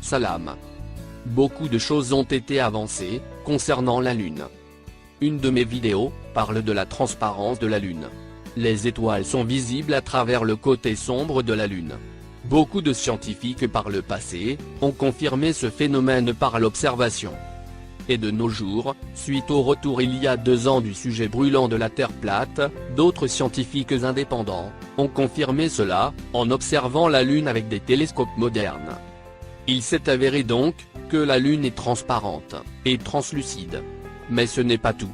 Salam. Beaucoup de choses ont été avancées concernant la Lune. Une de mes vidéos parle de la transparence de la Lune. Les étoiles sont visibles à travers le côté sombre de la Lune. Beaucoup de scientifiques par le passé ont confirmé ce phénomène par l'observation. Et de nos jours, suite au retour il y a 2 ans du sujet brûlant de la Terre plate, d'autres scientifiques indépendants ont confirmé cela en observant la Lune avec des télescopes modernes. Il s'est avéré donc que la Lune est transparente et translucide. Mais ce n'est pas tout.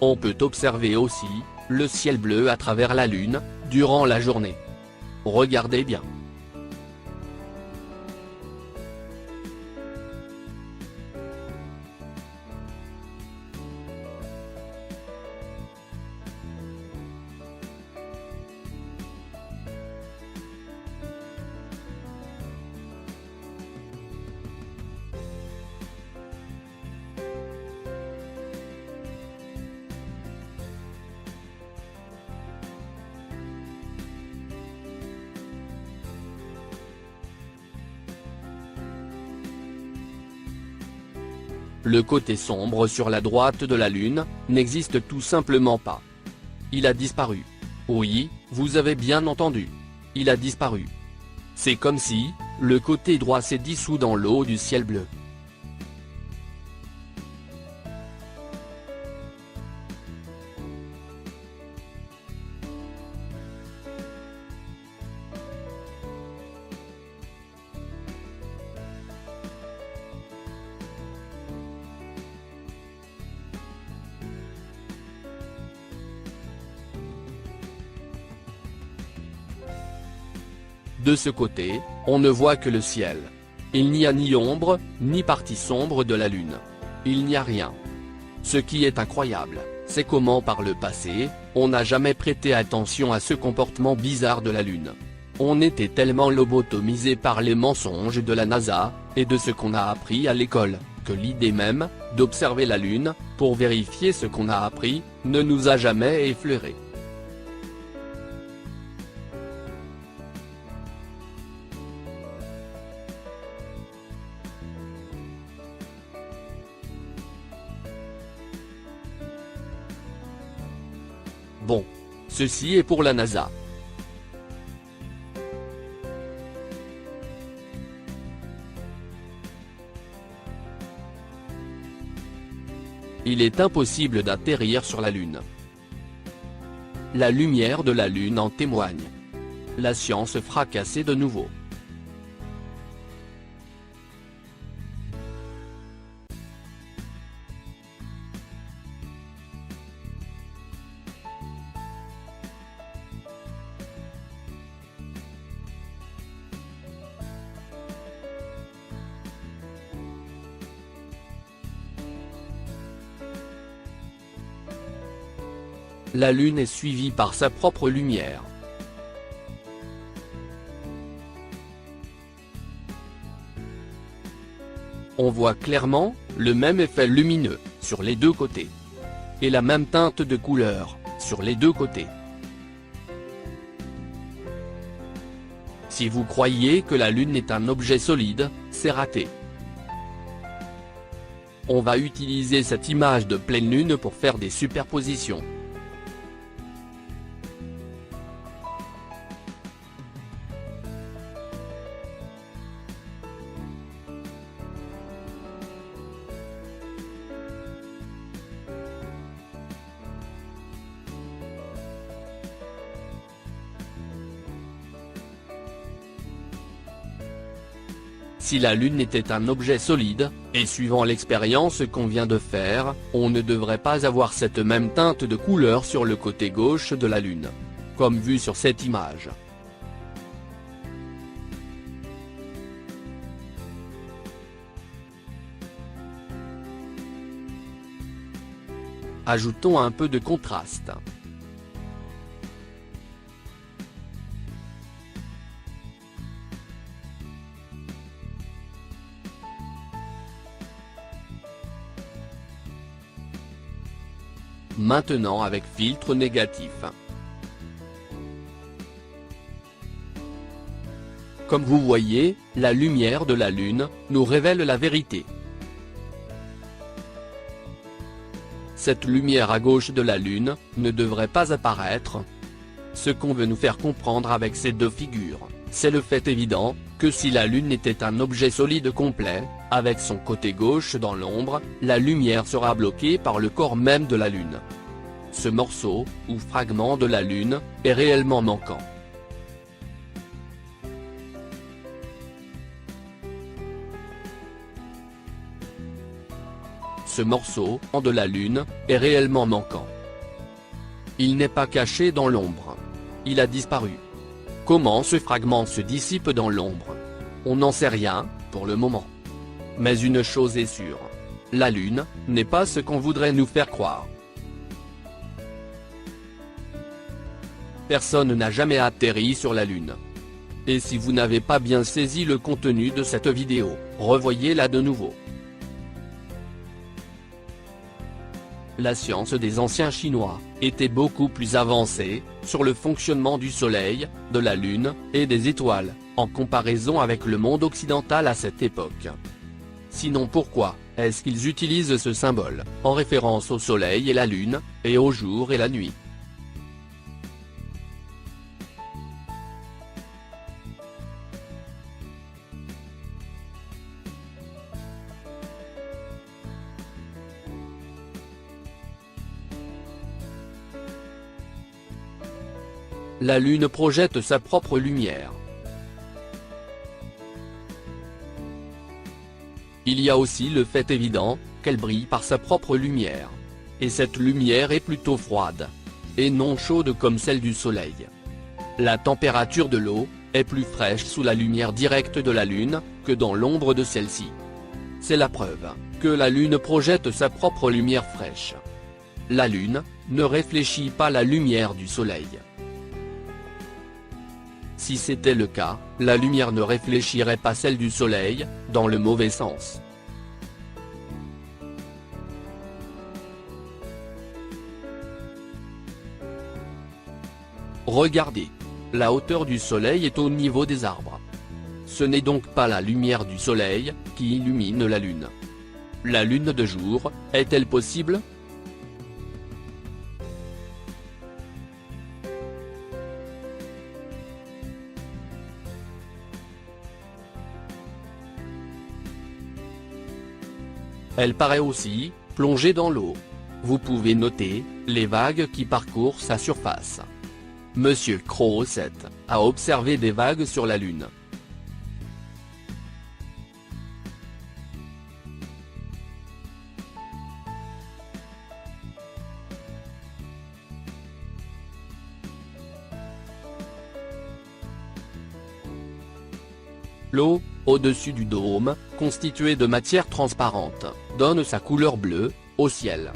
On peut observer aussi le ciel bleu à travers la Lune durant la journée. Regardez bien. Le côté sombre sur la droite de la Lune n'existe tout simplement pas. Il a disparu. Oui, vous avez bien entendu. Il a disparu. C'est comme si le côté droit s'est dissous dans l'eau du ciel bleu. De ce côté, on ne voit que le ciel. Il n'y a ni ombre, ni partie sombre de la Lune. Il n'y a rien. Ce qui est incroyable, c'est comment par le passé, on n'a jamais prêté attention à ce comportement bizarre de la Lune. On était tellement lobotomisé par les mensonges de la NASA, et de ce qu'on a appris à l'école, que l'idée même d'observer la Lune, pour vérifier ce qu'on a appris, ne nous a jamais effleuré. Bon. Ceci est pour la NASA. Il est impossible d'atterrir sur la Lune. La lumière de la Lune en témoigne. La science fracassée de nouveau. La Lune est suivie par sa propre lumière. On voit clairement le même effet lumineux sur les 2 côtés. Et la même teinte de couleur sur les 2 côtés. Si vous croyez que la Lune est un objet solide, c'est raté. On va utiliser cette image de pleine Lune pour faire des superpositions. Si la Lune était un objet solide, et suivant l'expérience qu'on vient de faire, on ne devrait pas avoir cette même teinte de couleur sur le côté gauche de la Lune. Comme vu sur cette image. Ajoutons un peu de contraste. Maintenant avec filtre négatif. Comme vous voyez, la lumière de la Lune nous révèle la vérité. Cette lumière à gauche de la Lune ne devrait pas apparaître. Ce qu'on veut nous faire comprendre avec ces deux figures, c'est le fait évident, que si la Lune était un objet solide complet, avec son côté gauche dans l'ombre, la lumière sera bloquée par le corps même de la Lune. Ce morceau, ou fragment de la Lune, est réellement manquant. Ce morceau de la Lune est réellement manquant. Il n'est pas caché dans l'ombre. Il a disparu. Comment ce fragment se dissipe dans l'ombre? On n'en sait rien, pour le moment. Mais une chose est sûre. La Lune n'est pas ce qu'on voudrait nous faire croire. Personne n'a jamais atterri sur la Lune. Et si vous n'avez pas bien saisi le contenu de cette vidéo, revoyez-la de nouveau. La science des anciens Chinois était beaucoup plus avancée sur le fonctionnement du Soleil, de la Lune et des étoiles, en comparaison avec le monde occidental à cette époque. Sinon pourquoi est-ce qu'ils utilisent ce symbole, en référence au Soleil et la Lune, et au jour et la nuit? La Lune projette sa propre lumière. Il y a aussi le fait évident, qu'elle brille par sa propre lumière. Et cette lumière est plutôt froide. Et non chaude comme celle du Soleil. La température de l'eau est plus fraîche sous la lumière directe de la Lune, que dans l'ombre de celle-ci. C'est la preuve, que la Lune projette sa propre lumière fraîche. La Lune ne réfléchit pas la lumière du Soleil. Si c'était le cas, la lumière ne réfléchirait pas celle du Soleil, dans le mauvais sens. Regardez. La hauteur du Soleil est au niveau des arbres. Ce n'est donc pas la lumière du Soleil qui illumine la Lune. La Lune de jour, est-elle possible? Elle paraît aussi plongée dans l'eau. Vous pouvez noter les vagues qui parcourent sa surface. Monsieur Crozet a observé des vagues sur la Lune. L'eau, au-dessus du dôme, constituée de matière transparente, donne sa couleur bleue au ciel.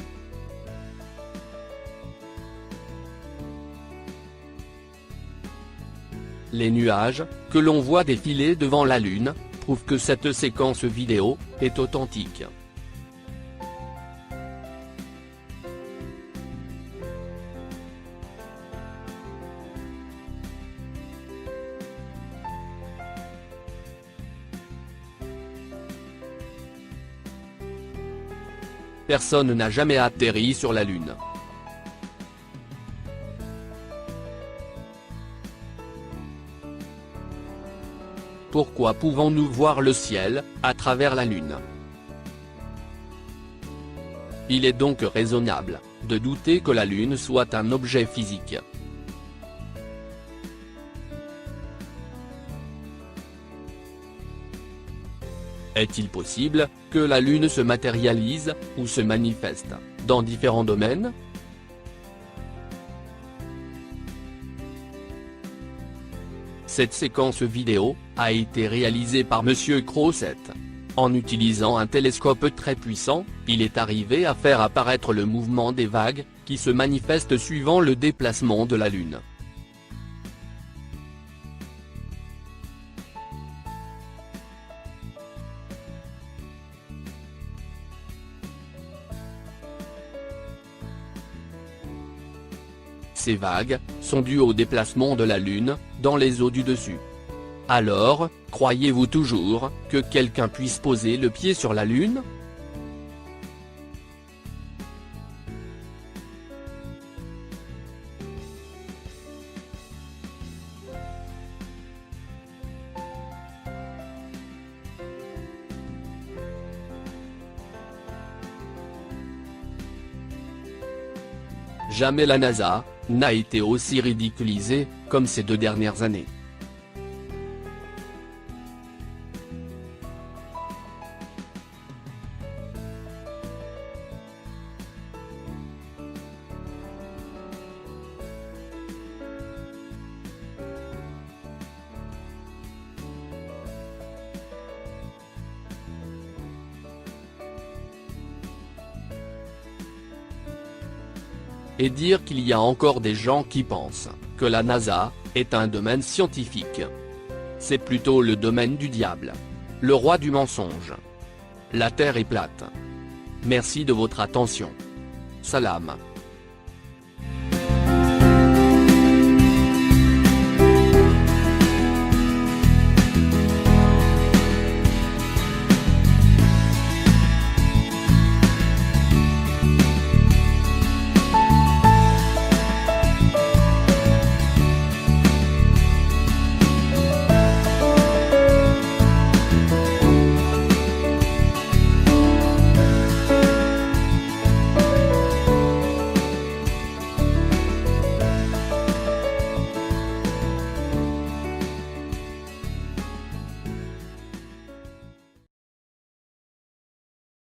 Les nuages, que l'on voit défiler devant la Lune, prouvent que cette séquence vidéo est authentique. Personne n'a jamais atterri sur la Lune. Pourquoi pouvons-nous voir le ciel, à travers la Lune? Il est donc raisonnable de douter que la Lune soit un objet physique. Est-il possible que la Lune se matérialise, ou se manifeste, dans différents domaines? Cette séquence vidéo a été réalisée par Monsieur Crozet. En utilisant un télescope très puissant, il est arrivé à faire apparaître le mouvement des vagues, qui se manifestent suivant le déplacement de la Lune. Ces vagues sont dues au déplacement de la Lune dans les eaux du dessus. Alors, croyez-vous toujours que quelqu'un puisse poser le pied sur la Lune ? Jamais la NASA n'a été aussi ridiculisée comme ces 2 dernières années. Et dire qu'il y a encore des gens qui pensent que la NASA est un domaine scientifique. C'est plutôt le domaine du diable. Le roi du mensonge. La Terre est plate. Merci de votre attention. Salam.